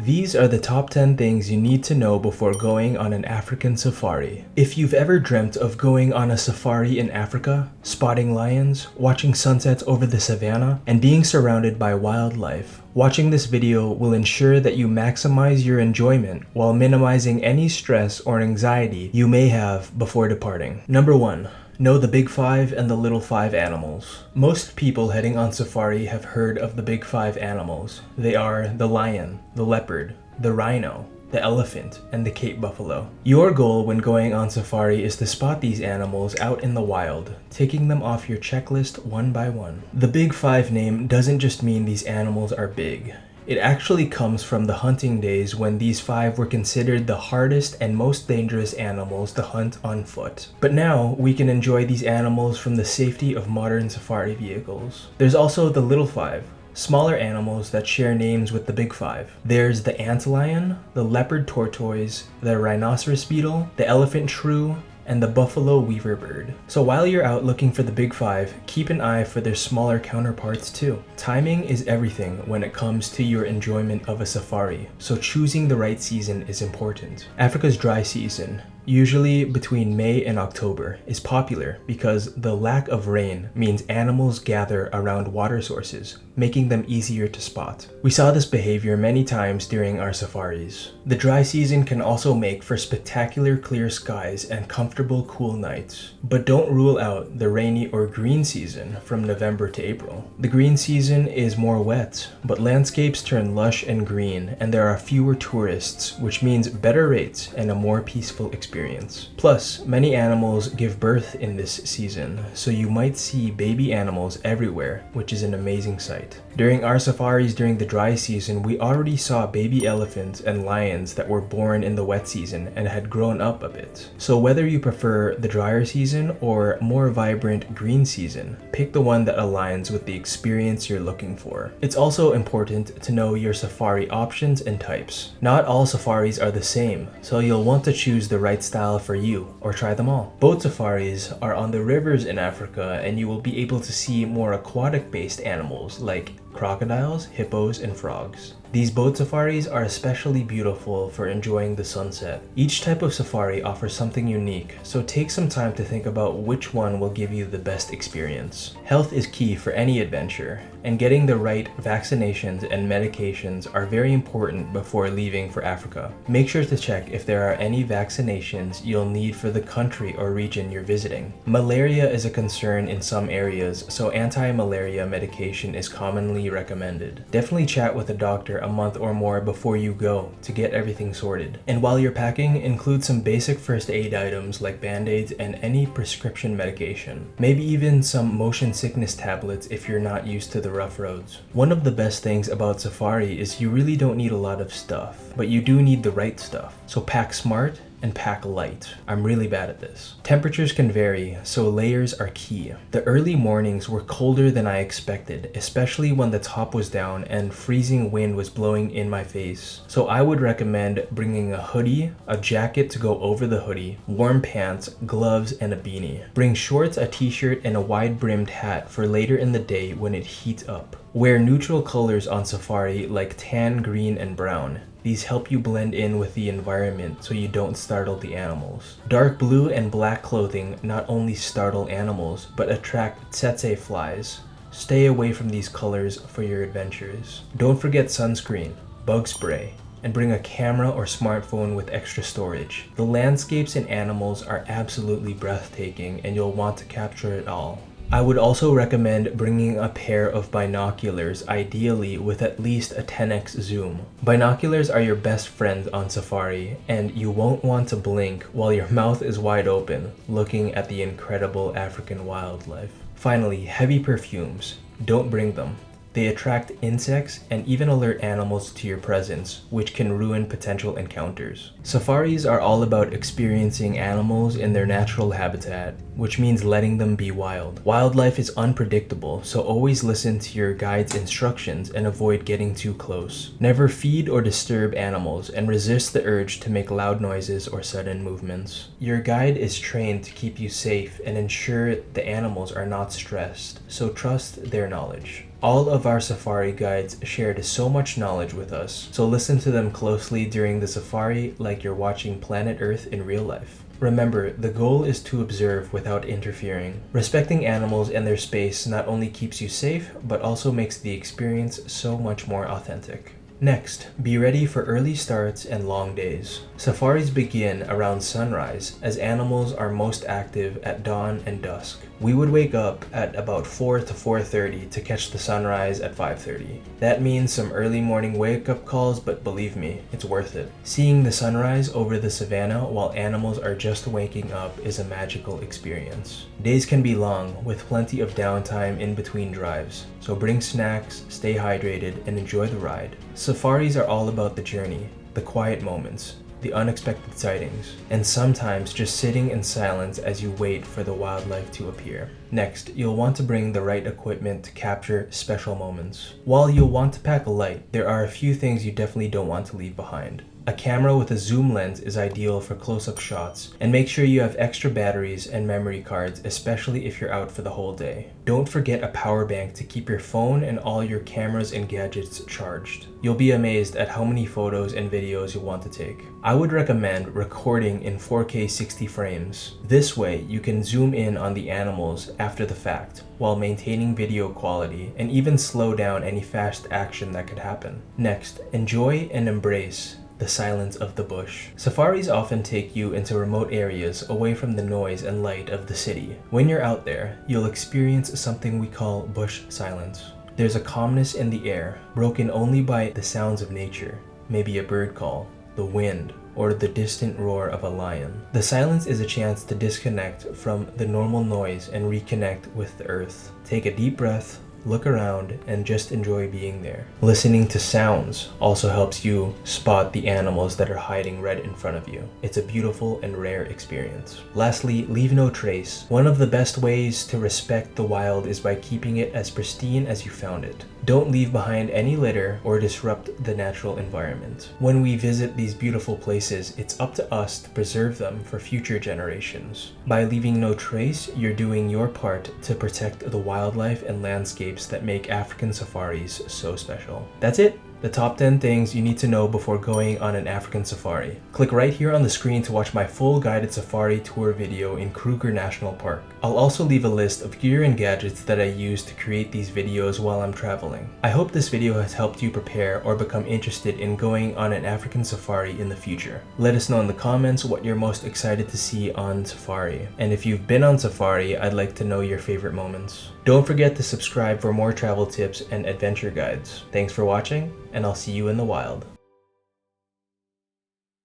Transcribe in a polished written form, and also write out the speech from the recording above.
These are the top 10 things you need to know before going on an African safari. If you've ever dreamt of going on a safari in Africa, spotting lions, watching sunsets over the savannah, and being surrounded by wildlife, watching this video will ensure that you maximize your enjoyment while minimizing any stress or anxiety you may have before departing. Number 1. Know the big five and the little five animals. Most people heading on safari have heard of the big five animals. They are the lion, the leopard, the rhino, the elephant, and the Cape buffalo. Your goal when going on safari is to spot these animals out in the wild, taking them off your checklist one by one. The big five name doesn't just mean these animals are big. It actually comes from the hunting days when these five were considered the hardest and most dangerous animals to hunt on foot. But now, we can enjoy these animals from the safety of modern safari vehicles. There's also the little five, smaller animals that share names with the big five. There's the antlion, the leopard tortoise, the rhinoceros beetle, the elephant shrew, and the buffalo weaver bird. So while you're out looking for the big five, keep an eye for their smaller counterparts too. Timing is everything when it comes to your enjoyment of a safari, so choosing the right season is important. Africa's dry season, usually between May and October, is popular because the lack of rain means animals gather around water sources, making them easier to spot. We saw this behavior many times during our safaris. The dry season can also make for spectacular clear skies and comfortable cool nights. But don't rule out the rainy or green season from November to April. The green season is more wet, but landscapes turn lush and green, and there are fewer tourists, which means better rates and a more peaceful experience. Plus, many animals give birth in this season, so you might see baby animals everywhere, which is an amazing sight. During our safaris during the dry season, we already saw baby elephants and lions that were born in the wet season and had grown up a bit. So whether you prefer the drier season or more vibrant green season, pick the one that aligns with the experience you're looking for. It's also important to know your safari options and types. Not all safaris are the same, so you'll want to choose the right style for you or try them all. Boat safaris are on the rivers in Africa, and you will be able to see more aquatic-based animals like crocodiles, hippos, and frogs. These boat safaris are especially beautiful for enjoying the sunset. Each type of safari offers something unique, so take some time to think about which one will give you the best experience. Health is key for any adventure, and getting the right vaccinations and medications are very important before leaving for Africa. Make sure to check if there are any vaccinations you'll need for the country or region you're visiting. Malaria is a concern in some areas, so anti-malaria medication is commonly recommended. Definitely chat with a doctor a month or more before you go to get everything sorted. And while you're packing, include some basic first aid items like band-aids and any prescription medication. Maybe even some motion sickness tablets if you're not used to the rough roads. One of the best things about safari is you really don't need a lot of stuff, but you do need the right stuff. So pack smart and pack light. I'm really bad at this. Temperatures can vary, so layers are key. The early mornings were colder than I expected, especially when the top was down and freezing wind was blowing in my face. So I would recommend bringing a hoodie, a jacket to go over the hoodie, warm pants, gloves, and a beanie. Bring shorts, a t-shirt, and a wide-brimmed hat for later in the day when it heats up. Wear neutral colors on safari like tan, green, and brown. These help you blend in with the environment so you don't startle the animals. Dark blue and black clothing not only startle animals, but attract tsetse flies. Stay away from these colors for your adventures. Don't forget sunscreen, bug spray, and bring a camera or smartphone with extra storage. The landscapes and animals are absolutely breathtaking, and you'll want to capture it all. I would also recommend bringing a pair of binoculars, ideally with at least a 10x zoom. Binoculars are your best friends on safari, and you won't want to blink while your mouth is wide open, looking at the incredible African wildlife. Finally, heavy perfumes. Don't bring them. They attract insects and even alert animals to your presence, which can ruin potential encounters. Safaris are all about experiencing animals in their natural habitat, which means letting them be wild. Wildlife is unpredictable, so always listen to your guide's instructions and avoid getting too close. Never feed or disturb animals, and resist the urge to make loud noises or sudden movements. Your guide is trained to keep you safe and ensure the animals are not stressed, so trust their knowledge. All of our safari guides shared so much knowledge with us, so listen to them closely during the safari like you're watching Planet Earth in real life. Remember, the goal is to observe without interfering. Respecting animals and their space not only keeps you safe, but also makes the experience so much more authentic. Next, be ready for early starts and long days. Safaris begin around sunrise as animals are most active at dawn and dusk. We would wake up at about 4 to 4:30 to catch the sunrise at 5:30. That means some early morning wake-up calls, but believe me, it's worth it. Seeing the sunrise over the savannah while animals are just waking up is a magical experience. Days can be long, with plenty of downtime in between drives, so bring snacks, stay hydrated, and enjoy the ride. Safaris are all about the journey, the quiet moments, the unexpected sightings, and sometimes just sitting in silence as you wait for the wildlife to appear. Next, you'll want to bring the right equipment to capture special moments. While you'll want to pack a light, there are a few things you definitely don't want to leave behind. A camera with a zoom lens is ideal for close-up shots, and make sure you have extra batteries and memory cards, especially if you're out for the whole day. Don't forget a power bank to keep your phone and all your cameras and gadgets charged. You'll be amazed at how many photos and videos you want to take. I would recommend recording in 4K 60 frames. This way, you can zoom in on the animals after the fact, while maintaining video quality and even slow down any fast action that could happen. Next, enjoy and embrace the silence of the bush. Safaris often take you into remote areas away from the noise and light of the city. When you're out there, you'll experience something we call bush silence. There's a calmness in the air, broken only by the sounds of nature, maybe a bird call, the wind, or the distant roar of a lion. The silence is a chance to disconnect from the normal noise and reconnect with the earth. Take a deep breath, look around, and just enjoy being there. Listening to sounds also helps you spot the animals that are hiding right in front of you. It's a beautiful and rare experience. Lastly, leave no trace. One of the best ways to respect the wild is by keeping it as pristine as you found it. Don't leave behind any litter or disrupt the natural environment. When we visit these beautiful places, it's up to us to preserve them for future generations. By leaving no trace, you're doing your part to protect the wildlife and landscapes that make African safaris so special. That's it. The top 10 things you need to know before going on an African safari. Click right here on the screen to watch my full guided safari tour video in Kruger National Park. I'll also leave a list of gear and gadgets that I use to create these videos while I'm traveling. I hope this video has helped you prepare or become interested in going on an African safari in the future. Let us know in the comments what you're most excited to see on safari. And if you've been on safari, I'd like to know your favorite moments. Don't forget to subscribe for more travel tips and adventure guides. Thanks for watching, and I'll see you in the wild.